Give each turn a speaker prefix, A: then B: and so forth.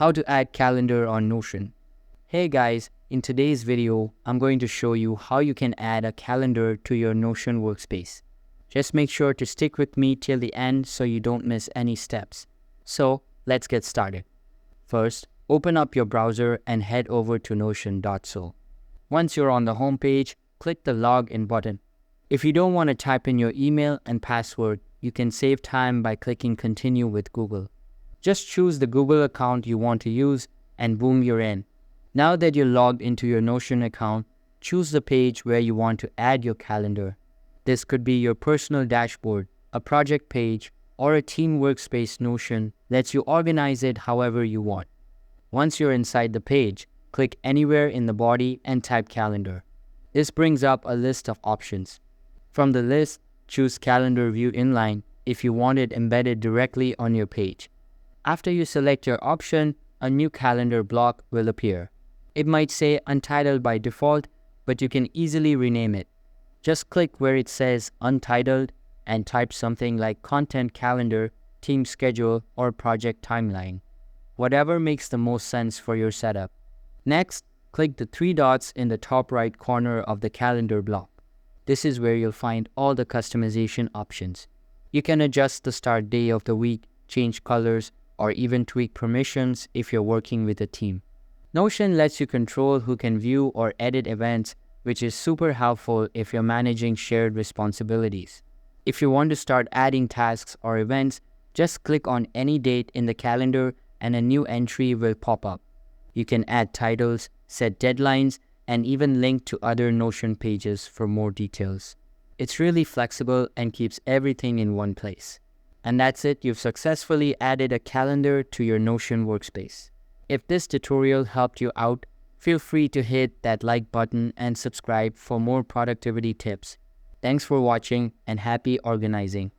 A: How to add calendar on Notion. Hey guys, in today's video, I'm going to show you how you can add a calendar to your Notion workspace. Just make sure to stick with me till the end so you don't miss any steps. So let's get started. First, open up your browser and head over to notion.so. Once you're on the home page, click the login button. If you don't want to type in your email and password, you can save time by clicking continue with Google. Just choose the Google account you want to use and boom, you're in. Now that you're logged into your Notion account, choose the page where you want to add your calendar. This could be your personal dashboard, a project page, or a team workspace. Notion lets you organize it however you want. Once you're inside the page, click anywhere in the body and type calendar. This brings up a list of options. From the list, choose Calendar View Inline if you want it embedded directly on your page. After you select your option, a new calendar block will appear. It might say Untitled by default, but you can easily rename it. Just click where it says Untitled and type something like Content Calendar, Team Schedule, or Project Timeline. Whatever makes the most sense for your setup. Next, click the three dots in the top right corner of the calendar block. This is where you'll find all the customization options. You can adjust the start day of the week, change colors, or even tweak permissions if you're working with a team. Notion lets you control who can view or edit events, which is super helpful if you're managing shared responsibilities. If you want to start adding tasks or events, just click on any date in the calendar and a new entry will pop up. You can add titles, set deadlines, and even link to other Notion pages for more details. It's really flexible and keeps everything in one place. And that's it, you've successfully added a calendar to your Notion workspace. If this tutorial helped you out, feel free to hit that like button and subscribe for more productivity tips. Thanks for watching and happy organizing.